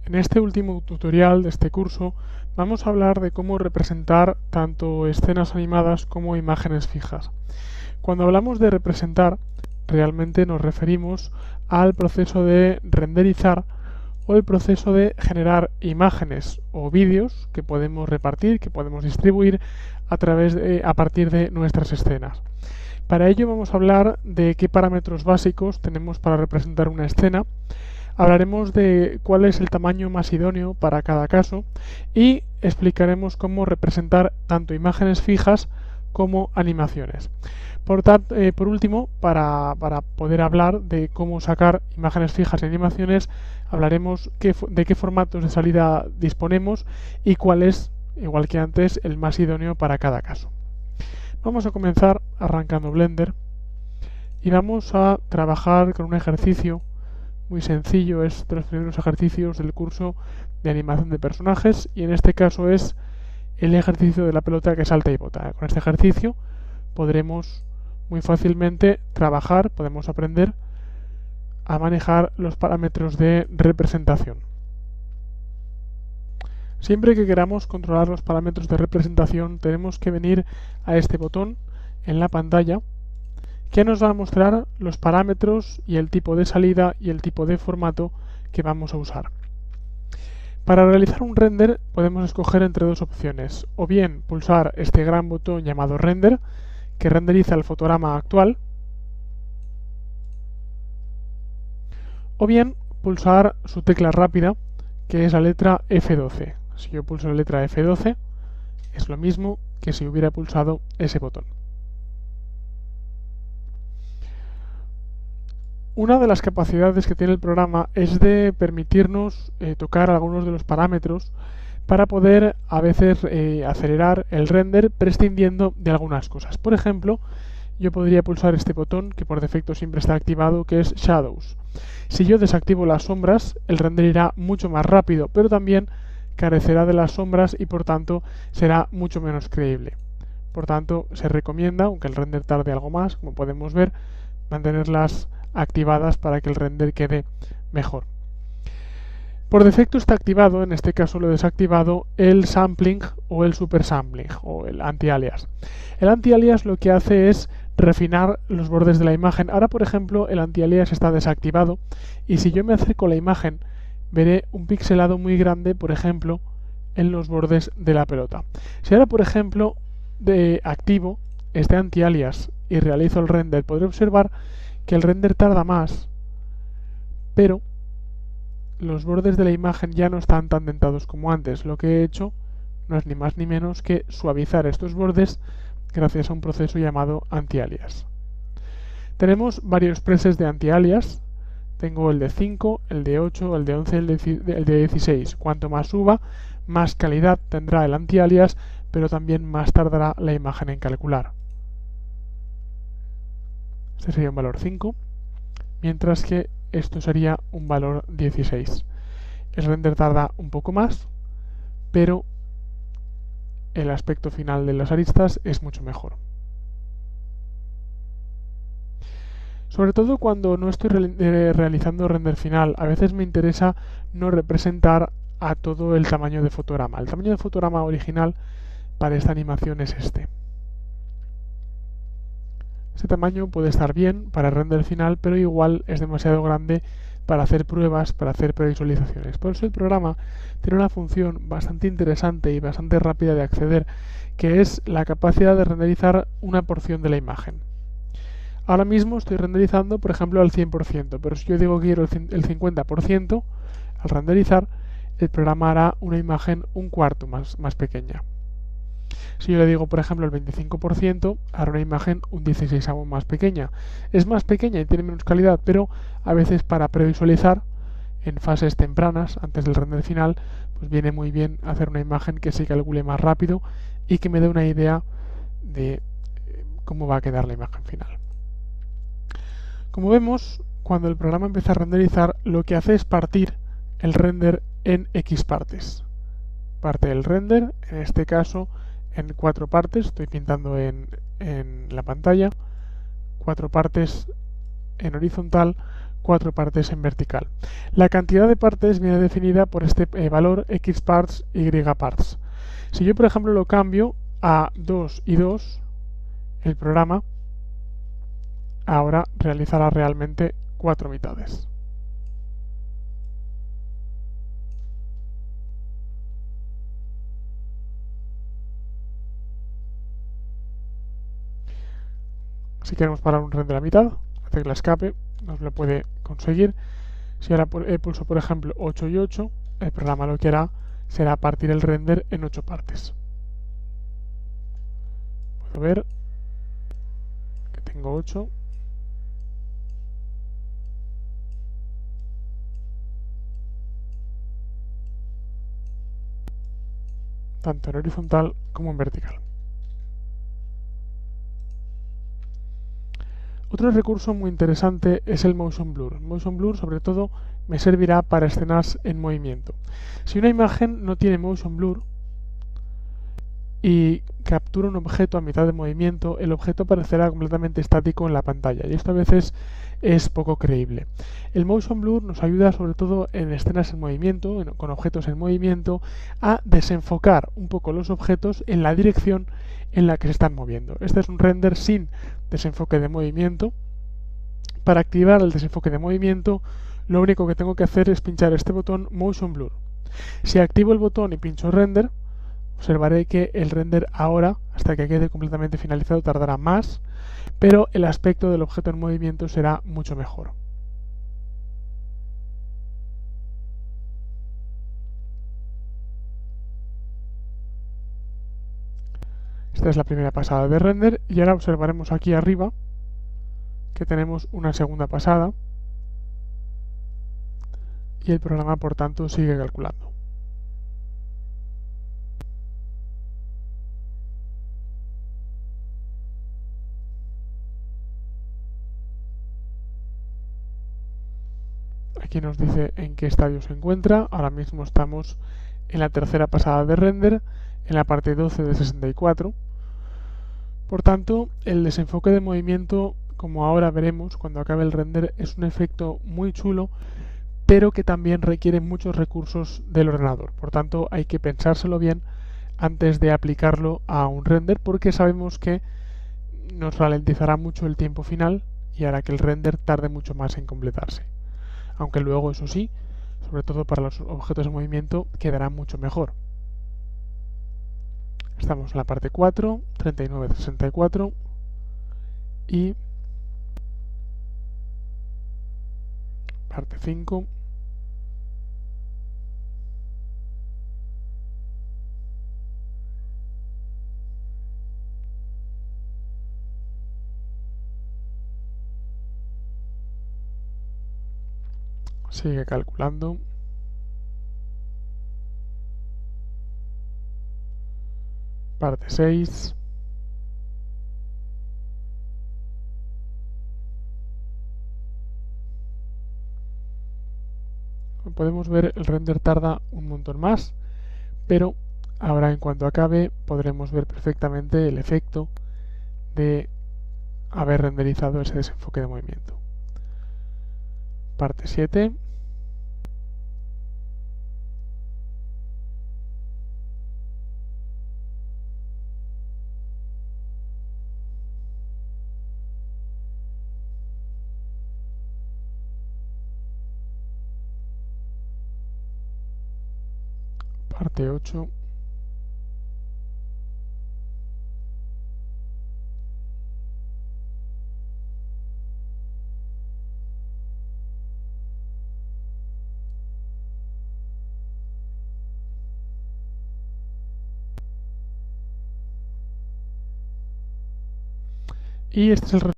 En este último tutorial de este curso vamos a hablar de cómo representar tanto escenas animadas como imágenes fijas. Cuando hablamos de representar, realmente nos referimos al proceso de renderizar o el proceso de generar imágenes o vídeos que podemos repartir, que podemos distribuir a partir de nuestras escenas. Para ello vamos a hablar de qué parámetros básicos tenemos para representar una escena. Hablaremos de cuál es el tamaño más idóneo para cada caso y explicaremos cómo representar tanto imágenes fijas como animaciones. Por último, para poder hablar de cómo sacar imágenes fijas y animaciones, hablaremos de qué formatos de salida disponemos y cuál es, igual que antes, el más idóneo para cada caso. Vamos a comenzar arrancando Blender y vamos a trabajar con un ejercicio muy sencillo. Es de los primeros ejercicios del curso de animación de personajes y en este caso es el ejercicio de la pelota que salta y bota. Con este ejercicio podremos muy fácilmente podemos aprender a manejar los parámetros de representación. Siempre que queramos controlar los parámetros de representación tenemos que venir a este botón en la pantalla que nos va a mostrar los parámetros y el tipo de salida y el tipo de formato que vamos a usar. Para realizar un render podemos escoger entre dos opciones, o bien pulsar este gran botón llamado render, que renderiza el fotograma actual, o bien pulsar su tecla rápida, que es la letra F12. Si yo pulso la letra F12, es lo mismo que si hubiera pulsado ese botón. Una de las capacidades que tiene el programa es de permitirnos tocar algunos de los parámetros para poder a veces acelerar el render prescindiendo de algunas cosas. Por ejemplo, yo podría pulsar este botón que por defecto siempre está activado, que es Shadows. Si yo desactivo las sombras, el render irá mucho más rápido, pero también carecerá de las sombras y por tanto será mucho menos creíble. Por tanto, se recomienda, aunque el render tarde algo más, como podemos ver, mantenerlas activadas para que el render quede mejor. Por defecto está activado, en este caso lo he desactivado, el sampling o el super sampling o el anti-alias. El anti-alias lo que hace es refinar los bordes de la imagen. Ahora, por ejemplo, el anti-alias está desactivado y si yo me acerco a la imagen veré un pixelado muy grande, por ejemplo, en los bordes de la pelota. Si ahora, por ejemplo, activo este anti-alias y realizo el render, podré observar que el render tarda más, pero los bordes de la imagen ya no están tan dentados como antes. Lo que he hecho no es ni más ni menos que suavizar estos bordes gracias a un proceso llamado anti-alias. Tenemos varios presets de anti-alias. Tengo el de 5, el de 8, el de 11 y el de 16. Cuanto más suba, más calidad tendrá el anti-alias, pero también más tardará la imagen en calcular. Este sería un valor 5, mientras que esto sería un valor 16. El render tarda un poco más, pero el aspecto final de las aristas es mucho mejor. Sobre todo cuando no estoy realizando render final, a veces me interesa no representar a todo el tamaño de fotograma. El tamaño de fotograma original para esta animación es este. Este tamaño puede estar bien para el render final, pero igual es demasiado grande para hacer pruebas, para hacer previsualizaciones. Por eso el programa tiene una función bastante interesante y bastante rápida de acceder, que es la capacidad de renderizar una porción de la imagen. Ahora mismo estoy renderizando, por ejemplo, al 100%, pero si yo digo que quiero el 50%, al renderizar, el programa hará una imagen un cuarto más pequeña. Si yo le digo, por ejemplo, el 25%, hará una imagen un 16avo más pequeña. Es más pequeña y tiene menos calidad, pero a veces para previsualizar en fases tempranas, antes del render final, pues viene muy bien hacer una imagen que se calcule más rápido y que me dé una idea de cómo va a quedar la imagen final. Como vemos, cuando el programa empieza a renderizar, lo que hace es partir el render en X partes. Parte el render, en este caso, en 4 partes, estoy pintando en la pantalla, 4 partes en horizontal 4 partes en vertical. La cantidad de partes viene definida por este valor x parts, y parts. Si yo, por ejemplo, lo cambio a 2 y 2, el programa ahora realizará realmente 4 mitades. Si queremos parar un render a mitad, la tecla escape nos lo puede conseguir. Si ahora pulso, por ejemplo, 8 y 8, el programa lo que hará será partir el render en 8 partes. Puedo ver que tengo 8. Tanto en horizontal como en vertical. Otro recurso muy interesante es el Motion Blur. Motion Blur, sobre todo, me servirá para escenas en movimiento. Si una imagen no tiene Motion Blur y captura un objeto a mitad de movimiento, el objeto aparecerá completamente estático en la pantalla, y esto a veces es poco creíble. El Motion Blur nos ayuda, sobre todo en escenas en movimiento, con objetos en movimiento, a desenfocar un poco los objetos en la dirección en la que se están moviendo. Este es un render sin desenfoque de movimiento. Para activar el desenfoque de movimiento, lo único que tengo que hacer es pinchar este botón Motion Blur. Si activo el botón y pincho Render, observaré que el render ahora, hasta que quede completamente finalizado, tardará más, pero el aspecto del objeto en movimiento será mucho mejor. Esta es la primera pasada de render, y ahora observaremos aquí arriba que tenemos una segunda pasada, y el programa, por tanto, sigue calculando. Aquí nos dice en qué estadio se encuentra. Ahora mismo estamos en la tercera pasada de render, en la parte 12 de 64. Por tanto, el desenfoque de movimiento, como ahora veremos cuando acabe el render, es un efecto muy chulo, pero que también requiere muchos recursos del ordenador. Por tanto, hay que pensárselo bien antes de aplicarlo a un render, porque sabemos que nos ralentizará mucho el tiempo final y hará que el render tarde mucho más en completarse. Aunque luego, eso sí, sobre todo para los objetos en movimiento, quedará mucho mejor. Estamos en la parte 4, 39 de 64, y parte 5. Sigue calculando. Parte 6. Como podemos ver, el render tarda un montón más, pero ahora, en cuanto acabe, podremos ver perfectamente el efecto de haber renderizado ese desenfoque de movimiento. Parte 7. Parte 8. Y este es el